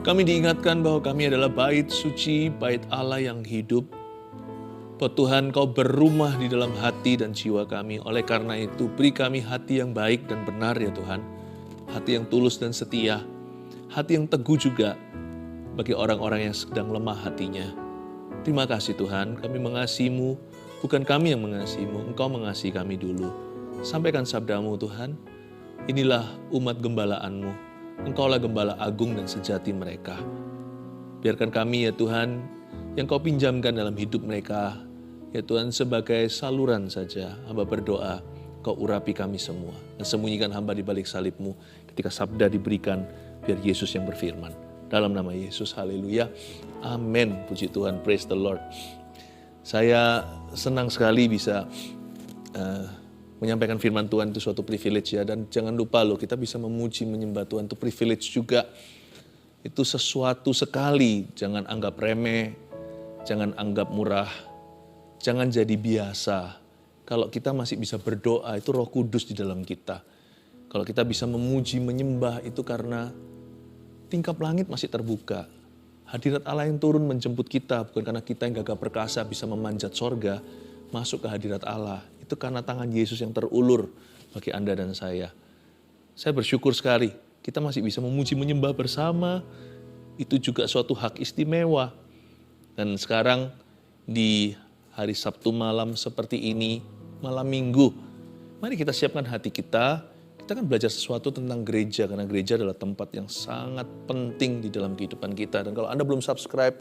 Kami diingatkan bahwa kami adalah bait suci, bait Allah yang hidup. Bahwa Tuhan, Kau berumah di dalam hati dan jiwa kami. Oleh karena itu, beri kami hati yang baik dan benar ya Tuhan. Hati yang tulus dan setia. Hati yang teguh juga bagi orang-orang yang sedang lemah hatinya. Terima kasih Tuhan, kami mengasihi-Mu. Bukan kami yang mengasihi-Mu, Engkau mengasihi kami dulu. Sampaikan sabda-Mu Tuhan. Inilah umat gembala-Mu. Engkaulah gembala agung dan sejati mereka. Biarkan kami ya Tuhan, yang Kau pinjamkan dalam hidup mereka, ya Tuhan sebagai saluran saja. Hamba berdoa, Kau urapi kami semua. Dan sembunyikan hamba di balik salib-Mu ketika sabda diberikan, biar Yesus yang berfirman. Dalam nama Yesus, haleluya. Amin. Puji Tuhan, praise the Lord. Saya senang sekali bisa menyampaikan firman Tuhan, itu suatu privilege ya. Dan jangan lupa loh, kita bisa memuji, menyembah Tuhan, itu privilege juga. Itu sesuatu sekali, jangan anggap remeh, jangan anggap murah, jangan jadi biasa. Kalau kita masih bisa berdoa, itu Roh Kudus di dalam kita. Kalau kita bisa memuji, menyembah, itu karena tingkap langit masih terbuka. Hadirat Allah yang turun menjemput kita, bukan karena kita yang gagah perkasa bisa memanjat sorga, masuk ke hadirat Allah. Itu karena tangan Yesus yang terulur bagi Anda dan saya. Saya bersyukur sekali, kita masih bisa memuji menyembah bersama. Itu juga suatu hak istimewa. Dan sekarang di hari Sabtu malam seperti ini, malam Minggu, mari kita siapkan hati kita. Kita akan belajar sesuatu tentang gereja, karena gereja adalah tempat yang sangat penting di dalam kehidupan kita. Dan kalau Anda belum subscribe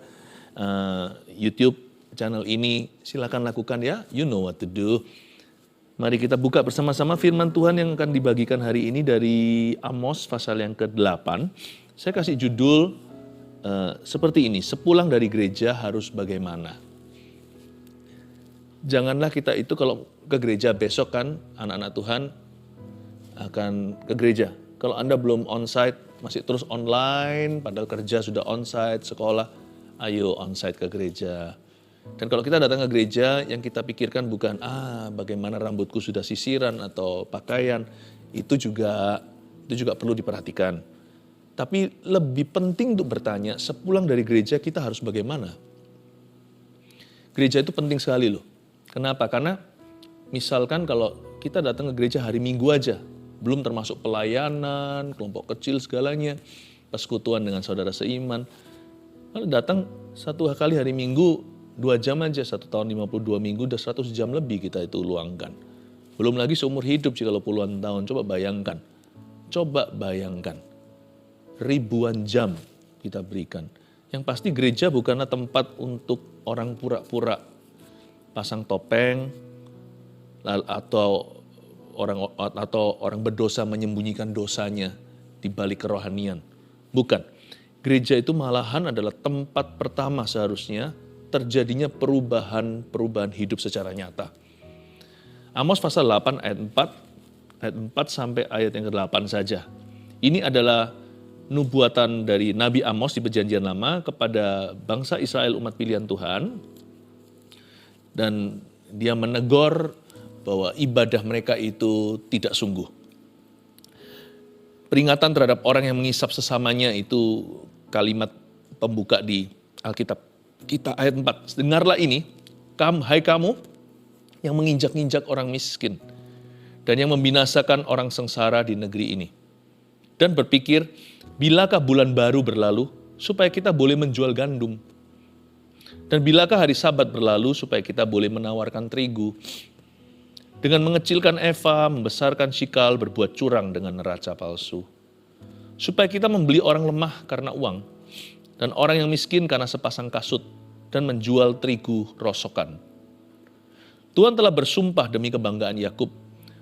YouTube channel ini, silakan lakukan ya. You know what to do. Mari kita buka bersama-sama firman Tuhan yang akan dibagikan hari ini dari Amos pasal yang ke-8. Saya kasih judul seperti ini, sepulang dari gereja harus bagaimana. Janganlah kita itu kalau ke gereja besok kan, anak-anak Tuhan akan ke gereja. Kalau Anda belum onsite, masih terus online, padahal kerja sudah onsite, sekolah, ayo onsite ke gereja. Dan kalau kita datang ke gereja, yang kita pikirkan bukan, bagaimana rambutku sudah sisiran atau pakaian, itu juga perlu diperhatikan. Tapi lebih penting untuk bertanya, sepulang dari gereja kita harus bagaimana? Gereja itu penting sekali loh. Kenapa? Karena misalkan kalau kita datang ke gereja hari Minggu aja, belum termasuk pelayanan, kelompok kecil segalanya, persekutuan dengan saudara seiman. Kalau datang satu kali hari Minggu, 2 jam aja, 1 tahun 52 minggu, udah 100 jam lebih kita itu luangkan. Belum lagi seumur hidup sih kalau puluhan tahun, coba bayangkan. Ribuan jam kita berikan. Yang pasti gereja bukanlah tempat untuk orang pura-pura pasang topeng, atau orang berdosa menyembunyikan dosanya di balik kerohanian. Bukan. Gereja itu malahan adalah tempat pertama seharusnya terjadinya perubahan hidup secara nyata. Amos pasal 8 ayat 4 sampai ayat yang ke-8 saja. Ini adalah nubuatan dari Nabi Amos di Perjanjian Lama kepada bangsa Israel, umat pilihan Tuhan. Dan dia menegur bahwa ibadah mereka itu tidak sungguh. Peringatan terhadap orang yang mengisap sesamanya itu kalimat pembuka di Alkitab kita ayat 4. Dengarlah ini, hai kamu yang menginjak-injak orang miskin dan yang membinasakan orang sengsara di negeri ini. Dan berpikir, bilakah bulan baru berlalu supaya kita boleh menjual gandum? Dan bilakah hari Sabat berlalu supaya kita boleh menawarkan terigu? Dengan mengecilkan eva, membesarkan shikal, berbuat curang dengan neraca palsu. Supaya kita membeli orang lemah karena uang, dan orang yang miskin karena sepasang kasut, dan menjual terigu rosokan. Tuhan telah bersumpah demi kebanggaan Yakub,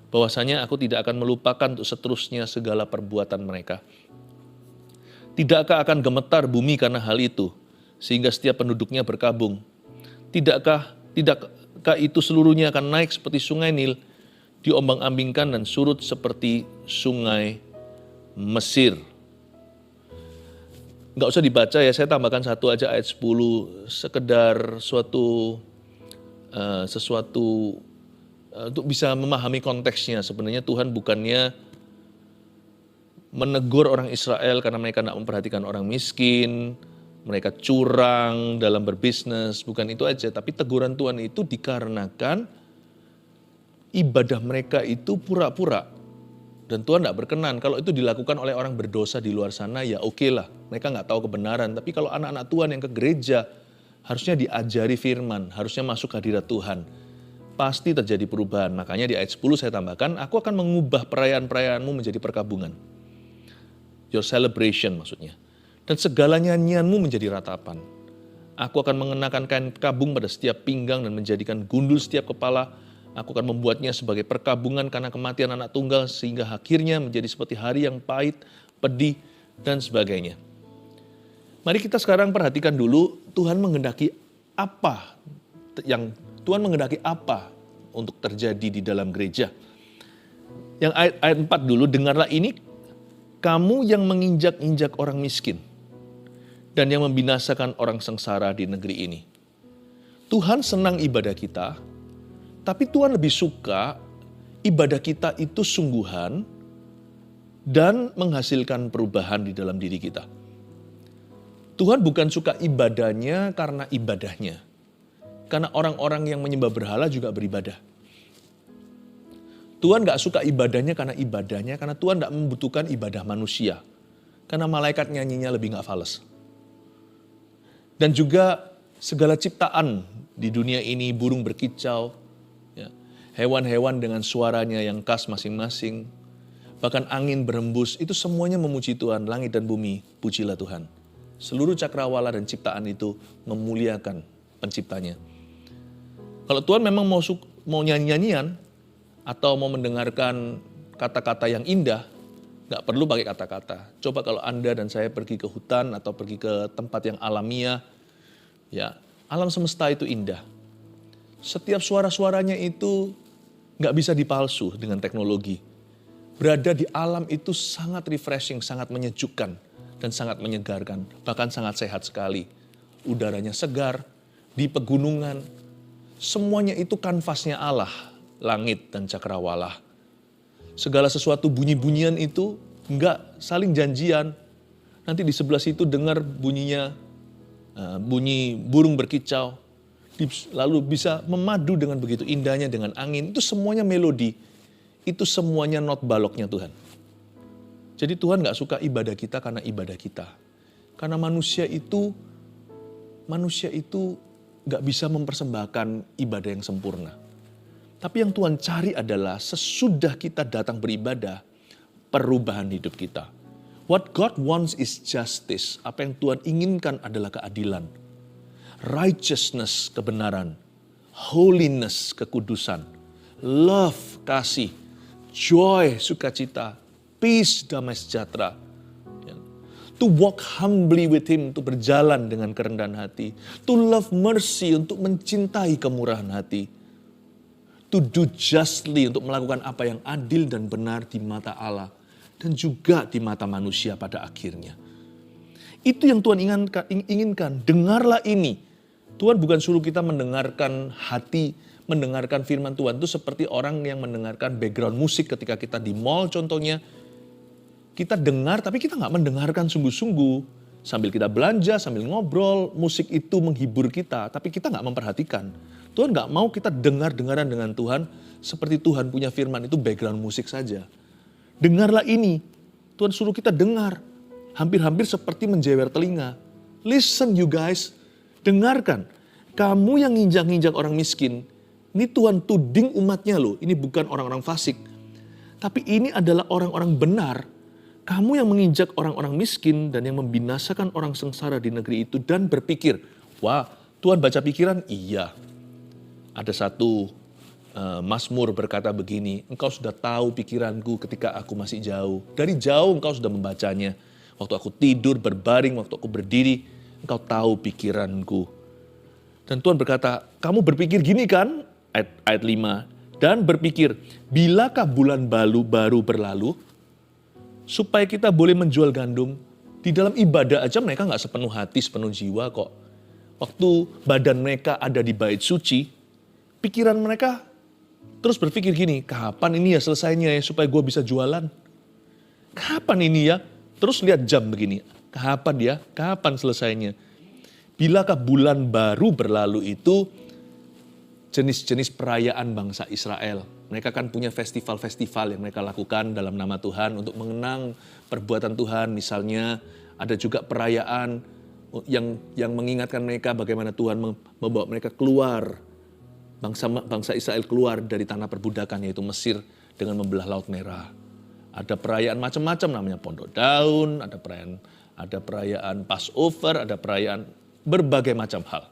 bahwasanya aku tidak akan melupakan untuk seterusnya segala perbuatan mereka. Tidakkah akan gemetar bumi karena hal itu, sehingga setiap penduduknya berkabung? Tidakkah itu seluruhnya akan naik seperti sungai Nil, diombang-ambingkan dan surut seperti sungai Mesir? Nggak usah dibaca ya, saya tambahkan satu aja ayat 10, sekedar sesuatu untuk bisa memahami konteksnya. Sebenarnya Tuhan bukannya menegur orang Israel karena mereka tidak memperhatikan orang miskin, mereka curang dalam berbisnis, bukan itu aja. Tapi teguran Tuhan itu dikarenakan ibadah mereka itu pura-pura. Dan Tuhan tidak berkenan. Kalau itu dilakukan oleh orang berdosa di luar sana, ya oke lah. Mereka nggak tahu kebenaran. Tapi kalau anak-anak Tuhan yang ke gereja, harusnya diajari firman, harusnya masuk hadirat Tuhan. Pasti terjadi perubahan. Makanya di ayat 10 saya tambahkan, aku akan mengubah perayaan-perayaanmu menjadi perkabungan. Your celebration maksudnya. Dan segala nyanyianmu menjadi ratapan. Aku akan mengenakan kain kabung pada setiap pinggang dan menjadikan gundul setiap kepala. Aku akan membuatnya sebagai perkabungan karena kematian anak tunggal sehingga akhirnya menjadi seperti hari yang pahit, pedih, dan sebagainya. Mari kita sekarang perhatikan dulu Tuhan menghendaki apa untuk terjadi di dalam gereja. Yang ayat 4 dulu, dengarlah ini, kamu yang menginjak-injak orang miskin dan yang membinasakan orang sengsara di negeri ini. Tuhan senang ibadah kita, tapi Tuhan lebih suka ibadah kita itu sungguhan dan menghasilkan perubahan di dalam diri kita. Tuhan bukan suka ibadahnya karena ibadahnya. Karena orang-orang yang menyembah berhala juga beribadah. Tuhan gak suka ibadahnya, karena Tuhan gak membutuhkan ibadah manusia. Karena malaikat nyanyinya lebih gak fales. Dan juga segala ciptaan di dunia ini, burung berkicau, ya, hewan-hewan dengan suaranya yang khas masing-masing, bahkan angin berhembus, itu semuanya memuji Tuhan, langit dan bumi, pujilah Tuhan. Seluruh cakrawala dan ciptaan itu memuliakan penciptanya. Kalau Tuhan memang mau nyanyi-nyanyian, atau mau mendengarkan kata-kata yang indah, nggak perlu pakai kata-kata. Coba kalau Anda dan saya pergi ke hutan atau pergi ke tempat yang alamiah, ya alam semesta itu indah. Setiap suara-suaranya itu nggak bisa dipalsu dengan teknologi. Berada di alam itu sangat refreshing, sangat menyejukkan, dan sangat menyegarkan. Bahkan sangat sehat sekali. Udaranya segar, di pegunungan, semuanya itu kanvasnya Allah. Langit dan cakrawala. Segala sesuatu bunyi-bunyian itu enggak saling janjian. Nanti di sebelah situ dengar bunyinya, bunyi burung berkicau. Lalu bisa memadu dengan begitu indahnya dengan angin. Itu semuanya melodi. Itu semuanya not baloknya Tuhan. Jadi Tuhan enggak suka ibadah kita karena ibadah kita. Karena manusia itu enggak bisa mempersembahkan ibadah yang sempurna. Tapi yang Tuhan cari adalah sesudah kita datang beribadah, perubahan hidup kita. What God wants is justice. Apa yang Tuhan inginkan adalah keadilan. Righteousness, kebenaran. Holiness, kekudusan. Love, kasih. Joy, sukacita. Peace, damai sejahtera. To walk humbly with Him, untuk berjalan dengan kerendahan hati. To love mercy, untuk mencintai kemurahan hati. To do justly, untuk melakukan apa yang adil dan benar di mata Allah. Dan juga di mata manusia pada akhirnya. Itu yang Tuhan inginkan. Dengarlah ini. Tuhan bukan suruh kita mendengarkan hati, mendengarkan firman Tuhan. Itu seperti orang yang mendengarkan background musik ketika kita di mall contohnya. Kita dengar tapi kita gak mendengarkan sungguh-sungguh. Sambil kita belanja, sambil ngobrol, musik itu menghibur kita. Tapi kita gak memperhatikan. Tuhan gak mau kita dengar-dengaran dengan Tuhan seperti Tuhan punya firman itu background musik saja. Dengarlah ini. Tuhan suruh kita dengar. Hampir-hampir seperti menjewer telinga. Listen you guys. Dengarkan. Kamu yang nginjak-nginjak orang miskin. Ini Tuhan tuding umatnya loh. Ini bukan orang-orang fasik. Tapi ini adalah orang-orang benar. Kamu yang menginjak orang-orang miskin dan yang membinasakan orang sengsara di negeri itu dan berpikir, wah Tuhan baca pikiran? Iya. Ada satu Mazmur berkata begini, engkau sudah tahu pikiranku ketika aku masih jauh. Dari jauh engkau sudah membacanya. Waktu aku tidur, berbaring, waktu aku berdiri, engkau tahu pikiranku. Dan Tuhan berkata, kamu berpikir gini kan? Ayat 5. Dan berpikir, bilakah bulan baru berlalu, supaya kita boleh menjual gandum. Di dalam ibadah aja mereka gak sepenuh hati, sepenuh jiwa kok. Waktu badan mereka ada di bait suci, pikiran mereka terus berpikir gini, kapan ini ya selesainya ya supaya gue bisa jualan. Kapan ini ya? Terus lihat jam begini. Kapan ya? Kapan selesainya? Bilakah bulan baru berlalu itu jenis-jenis perayaan bangsa Israel. Mereka kan punya festival-festival yang mereka lakukan dalam nama Tuhan untuk mengenang perbuatan Tuhan. Misalnya ada juga perayaan yang mengingatkan mereka bagaimana Tuhan membawa mereka keluar. Bangsa Israel keluar dari tanah perbudakan yaitu Mesir dengan membelah Laut Merah. Ada perayaan macam-macam namanya Pondok Daun, ada perayaan Passover, ada perayaan berbagai macam hal.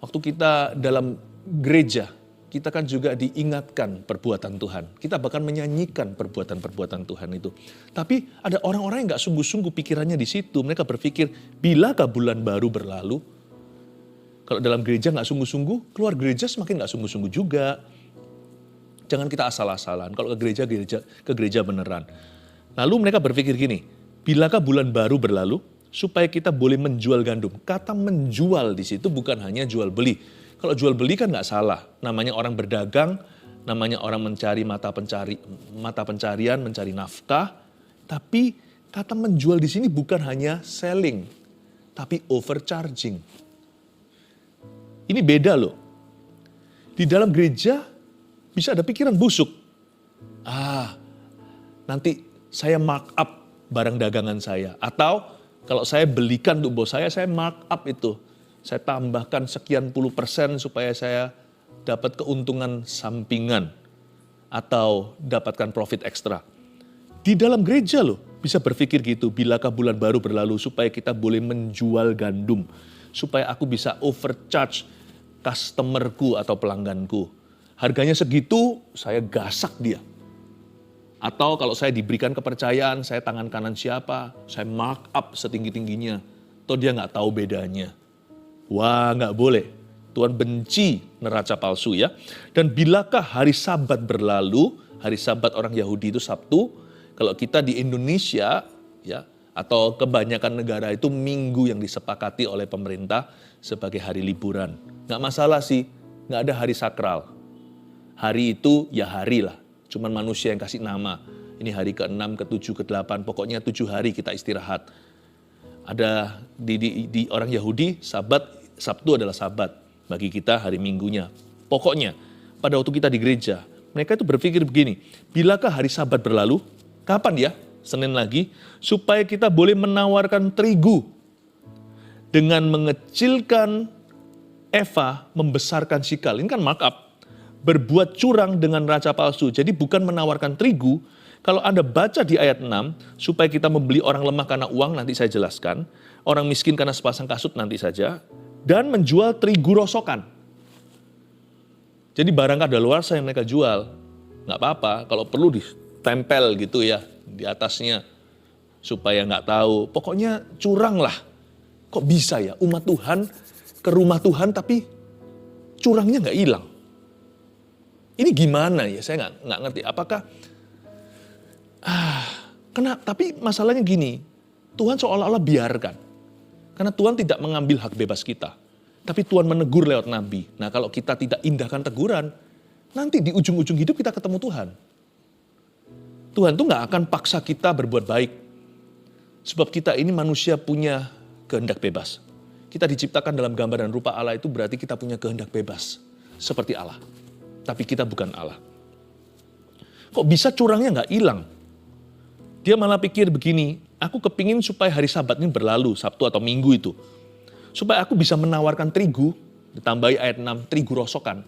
Waktu kita dalam gereja, kita kan juga diingatkan perbuatan Tuhan. Kita bahkan menyanyikan perbuatan-perbuatan Tuhan itu. Tapi ada orang-orang yang gak sungguh-sungguh pikirannya di situ. Mereka berpikir, bilakah bulan baru berlalu? Kalau dalam gereja gak sungguh-sungguh, keluar gereja semakin gak sungguh-sungguh juga. Jangan kita asal-asalan. Kalau ke gereja beneran. Lalu mereka berpikir gini, bilakah bulan baru berlalu supaya kita boleh menjual gandum. Kata menjual di situ bukan hanya jual beli. Kalau jual beli kan nggak salah. Namanya orang berdagang, namanya orang mencari mata pencarian, mencari nafkah. Tapi kata menjual di sini bukan hanya selling, tapi overcharging. Ini beda loh. Di dalam gereja bisa ada pikiran busuk. Nanti saya mark up barang dagangan saya. Atau kalau saya belikan untuk bos saya mark up itu. Saya tambahkan sekian % supaya saya dapat keuntungan sampingan. Atau dapatkan profit ekstra. Di dalam gereja loh, bisa berpikir gitu. Bilakah bulan baru berlalu supaya kita boleh menjual gandum. Supaya aku bisa overcharge customerku atau pelangganku. Harganya segitu, saya gasak dia. Atau kalau saya diberikan kepercayaan, saya tangan kanan siapa, saya mark up setinggi-tingginya. Atau dia nggak tahu bedanya. Wah, nggak boleh. Tuhan benci neraca palsu ya. Dan bilakah hari Sabat berlalu, hari Sabat orang Yahudi itu Sabtu, kalau kita di Indonesia ya, atau kebanyakan negara itu minggu yang disepakati oleh pemerintah sebagai hari liburan. Nggak masalah sih, nggak ada hari sakral. Hari itu ya hari lah. Cuman manusia yang kasih nama. Ini hari ke-6, ke-7, ke-8. Pokoknya 7 hari kita istirahat. Ada di orang Yahudi, Sabtu adalah Sabat. Bagi kita hari Minggunya. Pokoknya pada waktu kita di gereja, mereka itu berpikir begini. Bilakah hari Sabat berlalu? Kapan ya? Senin lagi. Supaya kita boleh menawarkan terigu. Dengan mengecilkan Eva, membesarkan sikal. Ini kan markup. Berbuat curang dengan neraca palsu. Jadi bukan menawarkan terigu. Kalau Anda baca di ayat 6, supaya kita membeli orang lemah karena uang, nanti saya jelaskan. Orang miskin karena sepasang kasut, nanti saja. Dan menjual terigu rosokan. Jadi barang kadaluarsa yang mereka jual, nggak apa-apa. Kalau perlu ditempel gitu ya, di atasnya. Supaya nggak tahu. Pokoknya curang lah. Kok bisa ya umat Tuhan ke rumah Tuhan tapi curangnya nggak hilang. Ini gimana ya, saya nggak ngerti. Apakah, tapi masalahnya gini, Tuhan seolah-olah biarkan. Karena Tuhan tidak mengambil hak bebas kita. Tapi Tuhan menegur lewat nabi. Nah kalau kita tidak indahkan teguran, nanti di ujung-ujung hidup kita ketemu Tuhan. Tuhan tuh nggak akan paksa kita berbuat baik. Sebab kita ini manusia punya kehendak bebas. Kita diciptakan dalam gambar dan rupa Allah itu berarti kita punya kehendak bebas. Seperti Allah. Tapi kita bukan Allah. Kok bisa curangnya nggak hilang? Dia malah pikir begini, aku kepingin supaya hari Sabat ini berlalu, Sabtu atau Minggu itu. Supaya aku bisa menawarkan terigu, ditambahi ayat 6, terigu rosokan.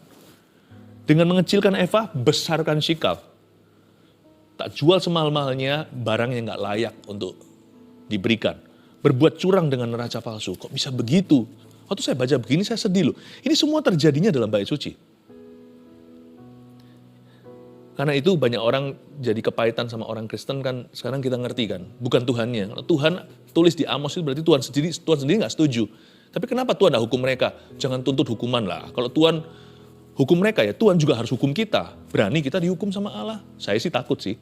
Dengan mengecilkan Eva, besarkan sikal. Tak jual semahal-mahalnya barang yang nggak layak untuk diberikan. Berbuat curang dengan neraca palsu, kok bisa begitu? Waktu saya baca begini saya sedih loh. Ini semua terjadinya dalam bait suci. Karena itu banyak orang jadi kepahitan sama orang Kristen kan, sekarang kita ngerti kan, bukan Tuhannya. Kalau Tuhan tulis di Amos itu berarti Tuhan sendiri nggak setuju. Tapi kenapa Tuhan nggak hukum mereka? Jangan tuntut hukuman lah. Kalau Tuhan hukum mereka ya Tuhan juga harus hukum kita. Berani kita dihukum sama Allah? Saya sih takut sih.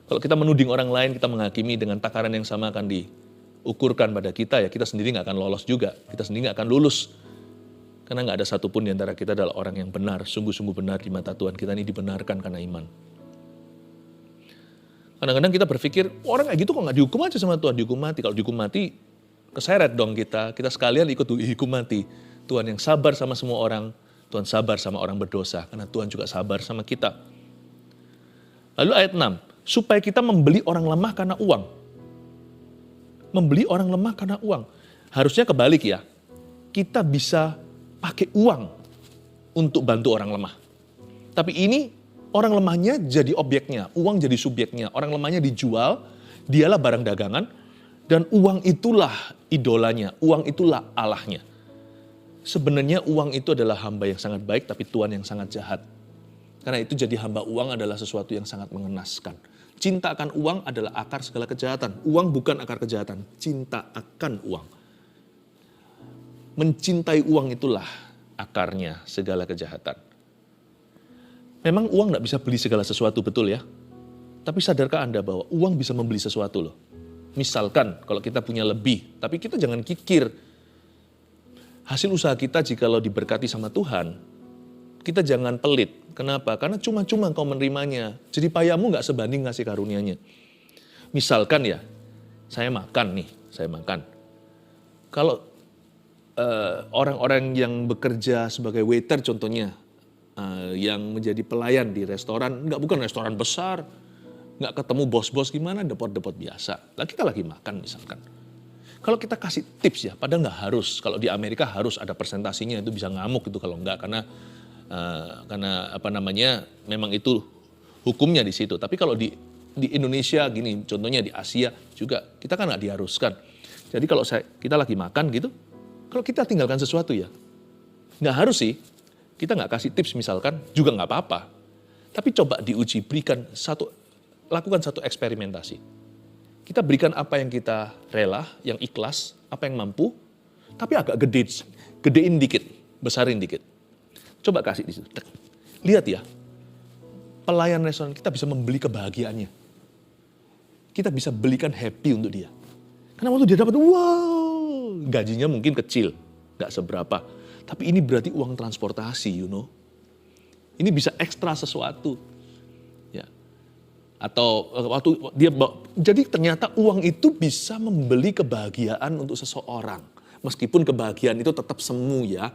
Kalau kita menuding orang lain, kita menghakimi dengan takaran yang sama akan diukurkan pada kita ya kita sendiri nggak akan lolos juga. Kita sendiri nggak akan lulus. Karena nggak ada satupun di antara kita adalah orang yang benar, sungguh-sungguh benar di mata Tuhan. Kita ini dibenarkan karena iman. Kadang-kadang kita berpikir, orang kayak gitu kok nggak dihukum aja sama Tuhan, dihukum mati. Kalau dihukum mati, keseret dong kita sekalian ikut dihukum mati. Tuhan yang sabar sama semua orang, Tuhan sabar sama orang berdosa, karena Tuhan juga sabar sama kita. Lalu ayat 6, supaya kita membeli orang lemah karena uang. Membeli orang lemah karena uang. Harusnya kebalik ya, kita bisa pakai uang untuk bantu orang lemah. Tapi ini orang lemahnya jadi objeknya, uang jadi subjeknya. Orang lemahnya dijual, dialah barang dagangan, dan uang itulah idolanya, uang itulah Allahnya. Sebenarnya uang itu adalah hamba yang sangat baik, tapi Tuhan yang sangat jahat. Karena itu jadi hamba uang adalah sesuatu yang sangat mengenaskan. Cinta akan uang adalah akar segala kejahatan. Uang bukan akar kejahatan, cinta akan uang. Mencintai uang itulah akarnya segala kejahatan. Memang uang tidak bisa beli segala sesuatu, betul ya? Tapi sadarkah Anda bahwa uang bisa membeli sesuatu loh? Misalkan kalau kita punya lebih, tapi kita jangan kikir. Hasil usaha kita jikalau diberkati sama Tuhan, kita jangan pelit. Kenapa? Karena cuma-cuma engkau menerimanya. Jadi payahmu nggak sebanding ngasih karunia-Nya. Misalkan ya, saya makan. Kalau orang-orang yang bekerja sebagai waiter contohnya, yang menjadi pelayan di restoran, bukan restoran besar, nggak ketemu bos-bos gimana, depot-depot biasa. Kita lagi makan misalkan. Kalau kita kasih tips ya, padahal nggak harus. Kalau di Amerika harus ada persentasinya, itu bisa ngamuk itu kalau nggak, karena memang itu hukumnya di situ. Tapi kalau di Indonesia gini, contohnya di Asia juga, kita kan nggak diharuskan. Jadi kalau kita lagi makan gitu, kalau kita tinggalkan sesuatu ya, nggak harus sih. Kita nggak kasih tips misalkan, juga nggak apa-apa. Tapi coba diuji, lakukan satu eksperimentasi. Kita berikan apa yang kita rela, yang ikhlas, apa yang mampu, tapi agak gedein dikit, besarin dikit. Coba kasih di situ. Lihat ya, pelayan restoran kita bisa membeli kebahagiaannya. Kita bisa belikan happy untuk dia. Karena waktu dia dapat, wow, gajinya mungkin kecil, nggak seberapa. Tapi ini berarti uang transportasi, Ini bisa ekstra sesuatu. Ya. Atau waktu dia jadi ternyata uang itu bisa membeli kebahagiaan untuk seseorang. Meskipun kebahagiaan itu tetap semu ya.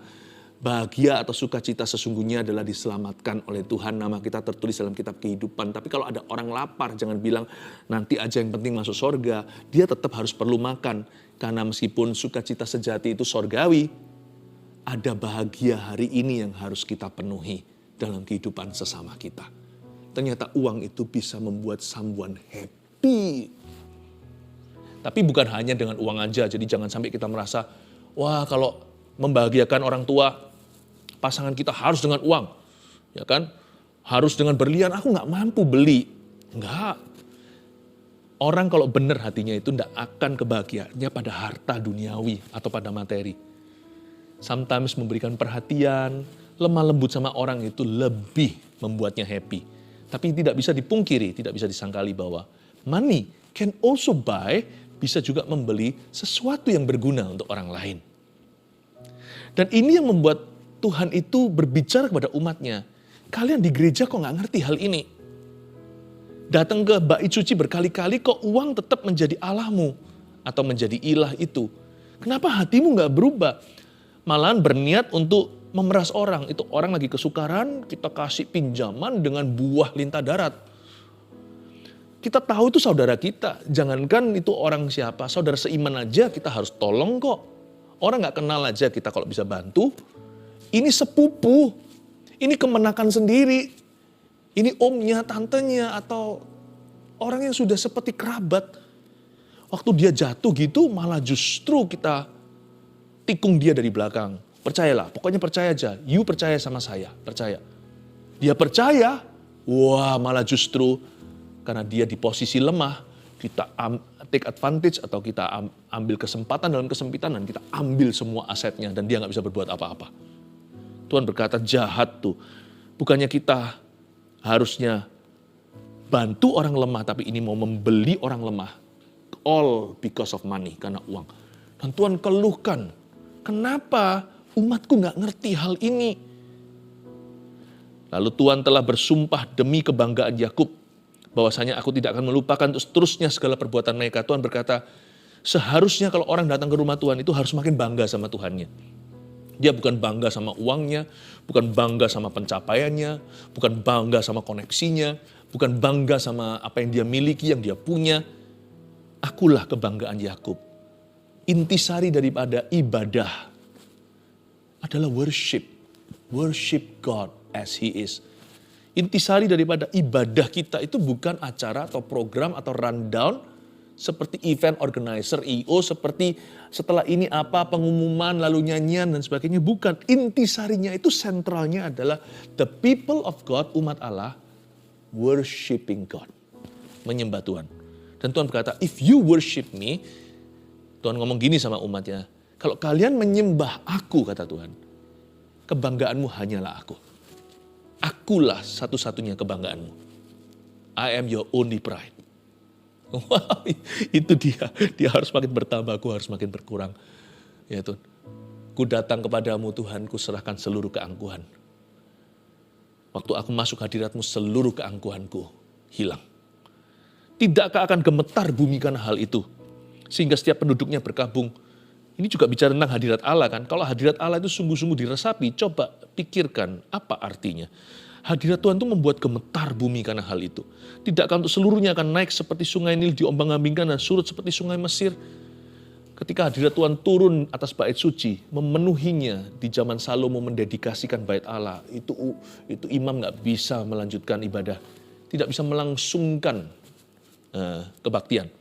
Bahagia atau sukacita sesungguhnya adalah diselamatkan oleh Tuhan. Nama kita tertulis dalam kitab kehidupan. Tapi kalau ada orang lapar, jangan bilang nanti aja yang penting masuk sorga. Dia tetap harus perlu makan. Karena meskipun sukacita sejati itu sorgawi, ada bahagia hari ini yang harus kita penuhi dalam kehidupan sesama kita. Ternyata uang itu bisa membuat someone happy. Tapi bukan hanya dengan uang aja. Jadi jangan sampai kita merasa, wah kalau membahagiakan orang tua, pasangan kita harus dengan uang. Ya kan? Harus dengan berlian, aku nggak mampu beli. Enggak. Orang kalau benar hatinya itu tidak akan kebahagiaannya pada harta duniawi atau pada materi. Sometimes memberikan perhatian, lemah lembut sama orang itu lebih membuatnya happy. Tapi tidak bisa dipungkiri, tidak bisa disangkali bahwa money can also buy, bisa juga membeli sesuatu yang berguna untuk orang lain. Dan ini yang membuat Tuhan itu berbicara kepada umatnya. Kalian di gereja kok nggak ngerti hal ini? Datang ke bait suci berkali-kali kok uang tetap menjadi Allahmu atau menjadi ilah itu. Kenapa hatimu nggak berubah? Malahan berniat untuk memeras orang. Itu orang lagi kesukaran, kita kasih pinjaman dengan buah lintah darat. Kita tahu itu saudara kita. Jangankan itu orang siapa, saudara seiman aja kita harus tolong kok. Orang gak kenal aja kita kalau bisa bantu. Ini sepupu, ini kemenakan sendiri. Ini omnya, tantenya, atau orang yang sudah seperti kerabat. Waktu dia jatuh gitu malah justru kita tikung dia dari belakang. Percayalah, pokoknya percaya aja. You percaya sama saya, percaya. Dia percaya, wah malah justru karena dia di posisi lemah, kita take advantage atau kita ambil kesempatan dalam kesempitan dan kita ambil semua asetnya dan dia gak bisa berbuat apa-apa. Tuhan berkata jahat tuh. Bukannya kita harusnya bantu orang lemah, tapi ini mau membeli orang lemah. All because of money, karena uang. Dan Tuhan keluhkan, kenapa umatku gak ngerti hal ini? Lalu Tuhan telah bersumpah demi kebanggaan Yakub Bahwasanya aku tidak akan melupakan untuk seterusnya segala perbuatan mereka. Tuhan berkata, seharusnya kalau orang datang ke rumah Tuhan itu harus makin bangga sama Tuhannya. Dia bukan bangga sama uangnya, bukan bangga sama pencapaiannya, bukan bangga sama koneksinya, bukan bangga sama apa yang dia miliki, yang dia punya. Akulah kebanggaan Yakub. Intisari daripada ibadah adalah worship. Worship God as He is. Intisari daripada ibadah kita itu bukan acara atau program atau rundown seperti event organizer, I.O., seperti setelah ini apa, pengumuman, lalu nyanyian dan sebagainya. Bukan. Intisarinya itu sentralnya adalah the people of God, umat Allah, worshiping God. Menyembah Tuhan. Dan Tuhan berkata, if you worship me, Tuhan ngomong gini sama umatnya, kalau kalian menyembah aku, kata Tuhan, kebanggaanmu hanyalah aku. Akulah satu-satunya kebanggaanmu. I am your only pride. Wow, itu dia. Dia harus makin bertambah, aku harus makin berkurang. Ya Tuhan, ku datang kepadamu Tuhan, ku serahkan seluruh keangkuhan. Waktu aku masuk hadiratmu, seluruh keangkuhanku hilang. Tidakkah akan gemetar bumi karena hal itu? Sehingga setiap penduduknya berkabung. Ini juga bicara tentang hadirat Allah kan. Kalau hadirat Allah itu sungguh-sungguh diresapi, coba pikirkan apa artinya. Hadirat Tuhan itu membuat gemetar bumi karena hal itu. Tidakkah untuk seluruhnya akan naik seperti sungai Nil diombang-ambingkan dan surut seperti sungai Mesir. Ketika hadirat Tuhan turun atas bait suci, memenuhinya di zaman Salomo mendedikasikan bait Allah. Itu imam gak bisa melanjutkan ibadah. Tidak bisa melangsungkan kebaktian.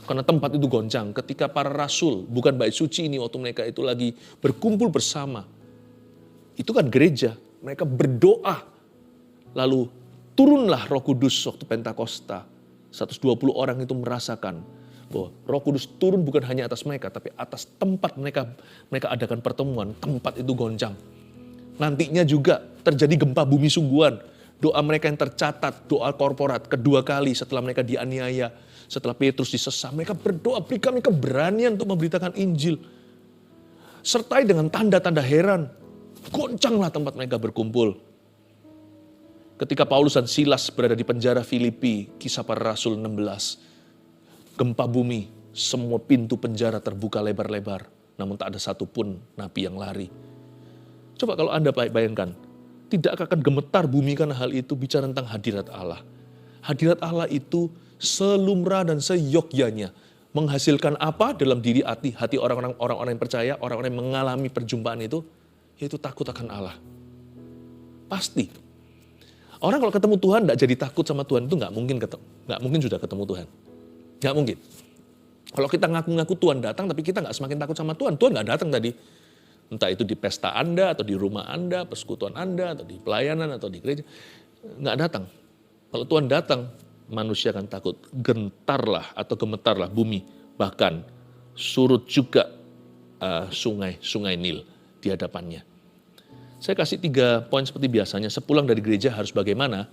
Karena tempat itu goncang. Ketika para rasul, bukan bait suci ini, waktu mereka itu lagi berkumpul bersama. Itu kan gereja. Mereka berdoa. Lalu turunlah Roh Kudus waktu Pentakosta. 120 orang itu merasakan bahwa Roh Kudus turun bukan hanya atas mereka, tapi atas tempat mereka adakan pertemuan. Tempat itu goncang. Nantinya juga terjadi gempa bumi sungguhan. Doa mereka yang tercatat, doa korporat, kedua kali setelah mereka dianiaya, setelah Petrus disesah, mereka berdoa, beri kami keberanian untuk memberitakan Injil. Sertai dengan tanda-tanda heran, goncanglah tempat mereka berkumpul. Ketika Paulus dan Silas berada di penjara Filipi, Kisah Para Rasul 16, gempa bumi, semua pintu penjara terbuka lebar-lebar, namun tak ada satupun nabi yang lari. Coba kalau Anda bayangkan, tidak akan gemetar bumi karena hal itu, bicara tentang hadirat Allah. Hadirat Allah itu selumrah dan seyogyanya menghasilkan apa dalam diri hati orang-orang yang percaya, orang-orang yang mengalami perjumpaan itu, yaitu takut akan Allah. Pasti. Orang kalau ketemu Tuhan tidak jadi takut sama Tuhan itu nggak mungkin sudah ketemu Tuhan. Nggak mungkin. Kalau kita ngaku-ngaku Tuhan datang tapi kita nggak semakin takut sama Tuhan, Tuhan nggak datang tadi. Entah itu di pesta Anda, atau di rumah Anda, persekutuan Anda, atau di pelayanan, atau di gereja. Nggak datang. Kalau Tuhan datang, manusia akan takut. Gentarlah atau gemetarlah bumi. Bahkan surut juga sungai Nil di hadapannya. Saya kasih 3 poin seperti biasanya. Sepulang dari gereja harus bagaimana?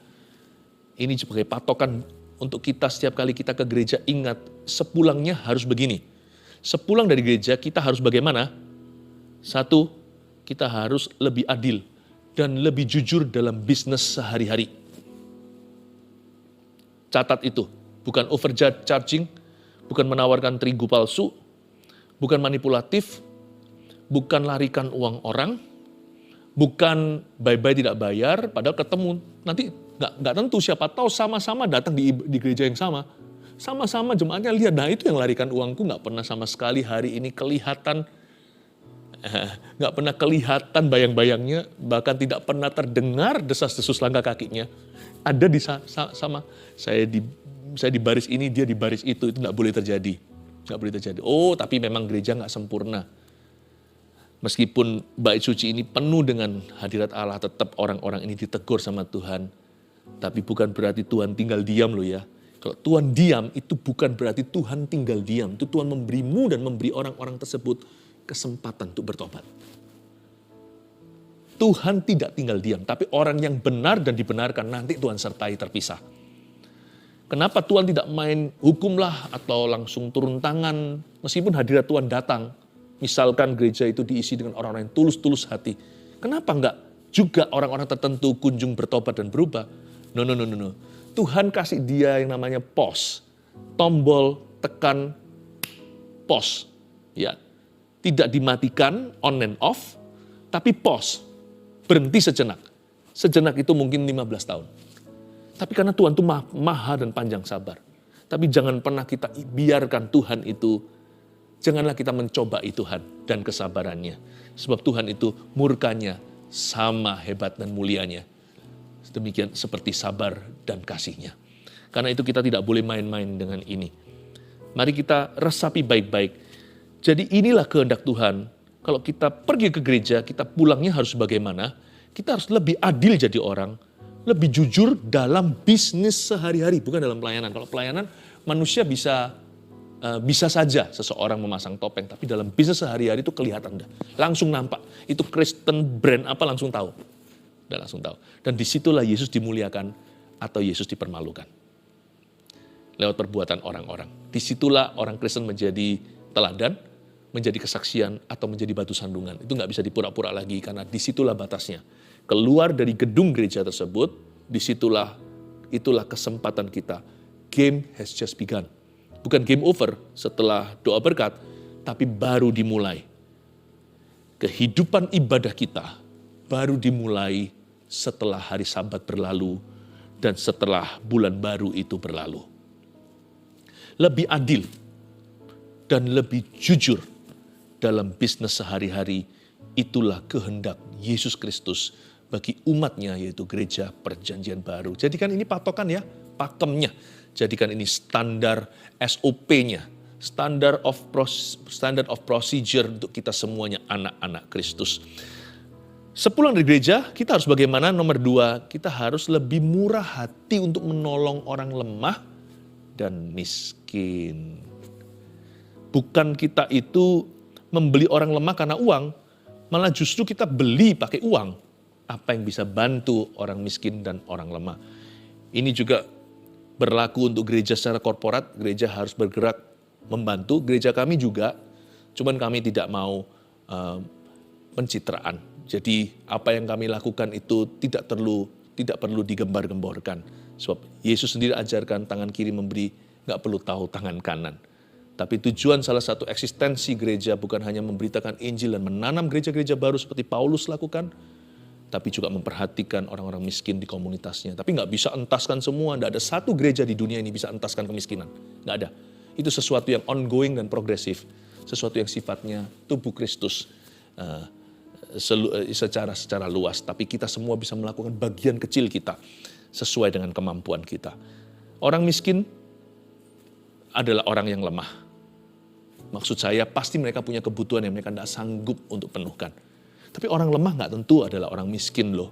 Ini sebagai patokan untuk kita setiap kali kita ke gereja, ingat sepulangnya harus begini. Sepulang dari gereja kita harus bagaimana? 1, kita harus lebih adil dan lebih jujur dalam bisnis sehari-hari. Catat itu, bukan overcharging, bukan menawarkan terigu palsu, bukan manipulatif, bukan larikan uang orang, bukan bye-bye tidak bayar, padahal ketemu. Nanti nggak tentu, siapa tahu sama-sama datang di gereja yang sama. Sama-sama jemaatnya lihat, nah itu yang larikan uangku, nggak pernah sama sekali hari ini kelihatan. Nggak pernah kelihatan bayang-bayangnya, bahkan tidak pernah terdengar desas-desus langkah kakinya. Ada di sama saya di baris ini, dia di baris itu nggak boleh terjadi. Nggak boleh terjadi. Oh, tapi memang gereja nggak sempurna. Meskipun bait suci ini penuh dengan hadirat Allah, tetap orang-orang ini ditegur sama Tuhan. Tapi bukan berarti Tuhan tinggal diam loh ya. Kalau Tuhan diam, itu bukan berarti Tuhan tinggal diam. Itu Tuhan memberimu dan memberi orang-orang tersebut kesempatan untuk bertobat. Tuhan tidak tinggal diam, tapi orang yang benar dan dibenarkan nanti Tuhan sertai terpisah. Kenapa Tuhan tidak main hukumlah atau langsung turun tangan meskipun hadirat Tuhan datang? Misalkan gereja itu diisi dengan orang-orang yang tulus-tulus hati. Kenapa enggak juga orang-orang tertentu kunjung bertobat dan berubah? No. Tuhan kasih dia yang namanya pause. Tombol tekan pause. Ya. Tidak dimatikan on and off, tapi pause. Berhenti sejenak. Sejenak itu mungkin 15 tahun. Tapi karena Tuhan itu maha dan panjang sabar. Tapi jangan pernah kita biarkan Tuhan itu, janganlah kita mencobai Tuhan dan kesabarannya. Sebab Tuhan itu murkanya sama hebat dan mulianya. Demikian seperti sabar dan kasihnya. Karena itu kita tidak boleh main-main dengan ini. Mari kita resapi baik-baik. Jadi inilah kehendak Tuhan. Kalau kita pergi ke gereja, kita pulangnya harus bagaimana? Kita harus lebih adil jadi orang. Lebih jujur dalam bisnis sehari-hari, bukan dalam pelayanan. Kalau pelayanan, manusia bisa saja seseorang memasang topeng. Tapi dalam bisnis sehari-hari itu kelihatan. Langsung nampak. Itu Kristen brand apa langsung tahu. Udah langsung tahu. Dan disitulah Yesus dimuliakan atau Yesus dipermalukan. Lewat perbuatan orang-orang. Disitulah orang Kristen menjadi teladan, menjadi kesaksian, atau menjadi batu sandungan. Itu nggak bisa dipura-pura lagi, karena disitulah batasnya. Keluar dari gedung gereja tersebut, itulah kesempatan kita. Game has just begun. Bukan game over setelah doa berkat, tapi baru dimulai. Kehidupan ibadah kita baru dimulai setelah hari Sabat berlalu dan setelah bulan baru itu berlalu. Lebih adil dan lebih jujur dalam bisnis sehari-hari, itulah kehendak Yesus Kristus bagi umatnya, yaitu gereja perjanjian baru. Jadikan ini patokan ya, pakemnya. Jadikan ini standar SOP-nya, standard of procedure untuk kita semuanya anak-anak Kristus. Sepulang dari gereja, kita harus bagaimana? Nomor 2, kita harus lebih murah hati untuk menolong orang lemah dan miskin. Bukan kita itu membeli orang lemah karena uang, malah justru kita beli pakai uang. Apa yang bisa bantu orang miskin dan orang lemah. Ini juga berlaku untuk gereja secara korporat, gereja harus bergerak membantu. Gereja kami juga, cuman kami tidak mau pencitraan. Jadi apa yang kami lakukan itu tidak perlu digembar-gemborkan. Sebab Yesus sendiri ajarkan tangan kiri memberi, nggak perlu tahu tangan kanan. Tapi tujuan salah satu eksistensi gereja bukan hanya memberitakan Injil dan menanam gereja-gereja baru seperti Paulus lakukan, tapi juga memperhatikan orang-orang miskin di komunitasnya. Tapi nggak bisa entaskan semua, nggak ada satu gereja di dunia ini bisa entaskan kemiskinan. Nggak ada. Itu sesuatu yang ongoing dan progresif. Sesuatu yang sifatnya tubuh Kristus secara luas. Tapi kita semua bisa melakukan bagian kecil kita sesuai dengan kemampuan kita. Orang miskin adalah orang yang lemah. Maksud saya pasti mereka punya kebutuhan yang mereka tidak sanggup untuk penuhkan. Tapi orang lemah nggak tentu adalah orang miskin loh.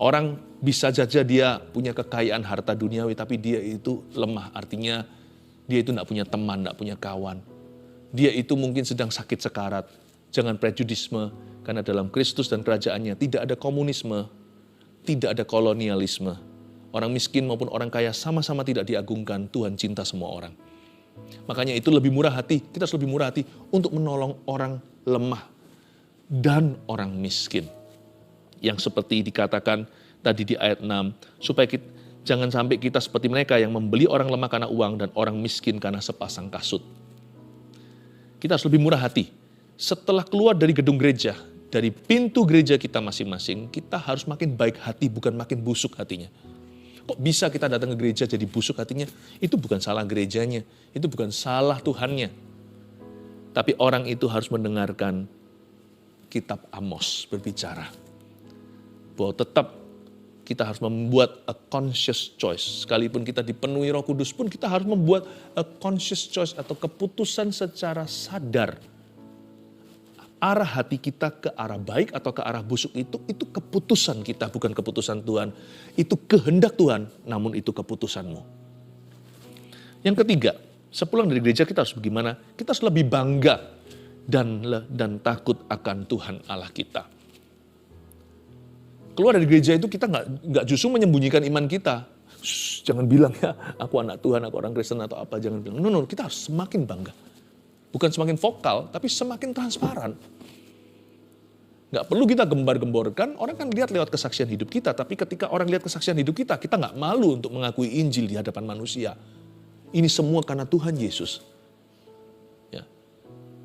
Orang bisa saja dia punya kekayaan harta duniawi, tapi dia itu lemah. Artinya dia itu nggak punya teman, nggak punya kawan. Dia itu mungkin sedang sakit sekarat. Jangan prejudisme, karena dalam Kristus dan kerajaannya tidak ada komunisme, tidak ada kolonialisme. Orang miskin maupun orang kaya sama-sama tidak diagungkan. Tuhan cinta semua orang. Makanya itu lebih murah hati, kita harus lebih murah hati untuk menolong orang lemah dan orang miskin. Yang seperti dikatakan tadi di ayat 6, supaya jangan sampai kita seperti mereka yang membeli orang lemah karena uang dan orang miskin karena sepasang kasut. Kita harus lebih murah hati. Setelah keluar dari gedung gereja, dari pintu gereja kita masing-masing, kita harus makin baik hati, bukan makin busuk hatinya. Kok bisa kita datang ke gereja jadi busuk hatinya? Itu bukan salah gerejanya, itu bukan salah Tuhannya. Tapi orang itu harus mendengarkan kitab Amos berbicara. Bahwa tetap kita harus membuat a conscious choice. Sekalipun kita dipenuhi Roh Kudus pun kita harus membuat a conscious choice atau keputusan secara sadar. Arah hati kita ke arah baik atau ke arah busuk itu keputusan kita, bukan keputusan Tuhan. Itu kehendak Tuhan, namun itu keputusanmu. Yang ketiga, sepulang dari gereja kita harus bagaimana? Kita harus lebih bangga dan takut akan Tuhan Allah kita. Keluar dari gereja itu kita nggak justru menyembunyikan iman kita. Jangan bilang ya, aku anak Tuhan, aku orang Kristen atau apa. Jangan bilang, no, kita harus semakin bangga. Bukan semakin vokal, tapi semakin transparan. Nggak perlu kita gembar-gemborkan, orang kan lihat lewat kesaksian hidup kita. Tapi ketika orang lihat kesaksian hidup kita, kita nggak malu untuk mengakui Injil di hadapan manusia. Ini semua karena Tuhan Yesus. Ya.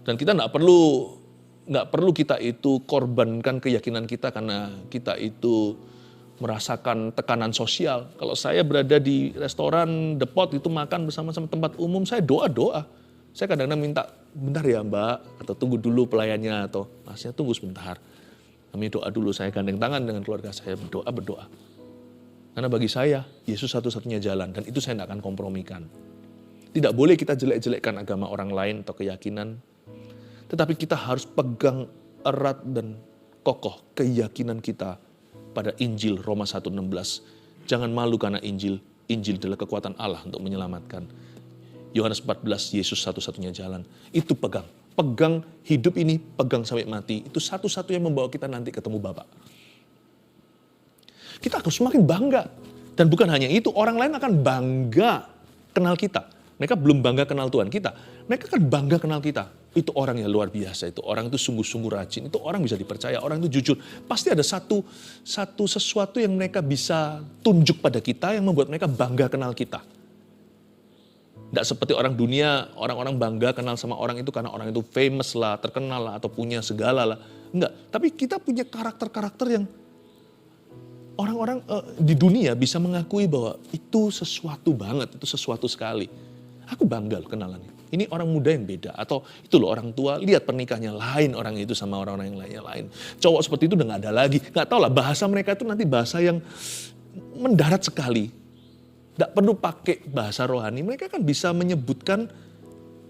Dan kita nggak perlu kita itu korbankan keyakinan kita karena kita itu merasakan tekanan sosial. Kalau saya berada di restoran The Pot itu makan bersama-sama tempat umum, saya doa-doa. Saya kadang-kadang minta, bentar ya Mbak, atau tunggu dulu pelayannya, atau Masnya tunggu sebentar. Kami doa dulu, saya gandeng tangan dengan keluarga saya, berdoa. Karena bagi saya, Yesus satu-satunya jalan, dan itu saya tidak akan kompromikan. Tidak boleh kita jelek-jelekkan agama orang lain atau keyakinan, tetapi kita harus pegang erat dan kokoh keyakinan kita pada Injil Roma 1:16. Jangan malu karena Injil adalah kekuatan Allah untuk menyelamatkan. Yohanes 14, Yesus satu-satunya jalan. Itu pegang hidup ini, pegang sampai mati. Itu satu-satunya yang membawa kita nanti ketemu Bapa. Kita harus semakin bangga. Dan bukan hanya itu, orang lain akan bangga kenal kita. Mereka belum bangga kenal Tuhan kita. Mereka akan bangga kenal kita. Itu orang yang luar biasa, itu orang itu sungguh-sungguh rajin, itu orang bisa dipercaya, orang itu jujur. Pasti ada sesuatu yang mereka bisa tunjuk pada kita yang membuat mereka bangga kenal kita. Tidak seperti orang dunia, orang-orang bangga kenal sama orang itu karena orang itu famous lah, terkenal lah, atau punya segala lah. Enggak, tapi kita punya karakter-karakter yang orang-orang di dunia bisa mengakui bahwa itu sesuatu banget, itu sesuatu sekali. Aku bangga loh kenalannya. Ini orang muda yang beda. Atau itu loh orang tua, lihat pernikahannya lain orang itu sama orang-orang yang lainnya lain. Cowok seperti itu udah gak ada lagi. Gak tau lah bahasa mereka itu nanti bahasa yang mendarat sekali. Tidak perlu pakai bahasa rohani, mereka kan bisa menyebutkan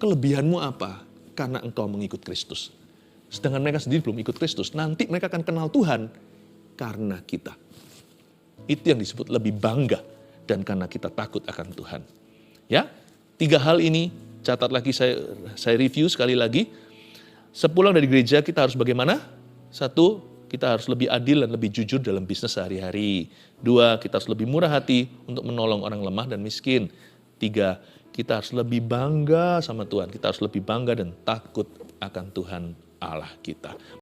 kelebihanmu apa karena engkau mengikut Kristus. Sedangkan mereka sendiri belum ikut Kristus, nanti mereka akan kenal Tuhan karena kita. Itu yang disebut lebih bangga dan karena kita takut akan Tuhan. Ya, 3 hal ini catat lagi, saya review sekali lagi. Sepulang dari gereja kita harus bagaimana? 1, kita harus lebih adil dan lebih jujur dalam bisnis sehari-hari. 2, kita harus lebih murah hati untuk menolong orang lemah dan miskin. 3, kita harus lebih bangga sama Tuhan. Kita harus lebih bangga dan takut akan Tuhan Allah kita.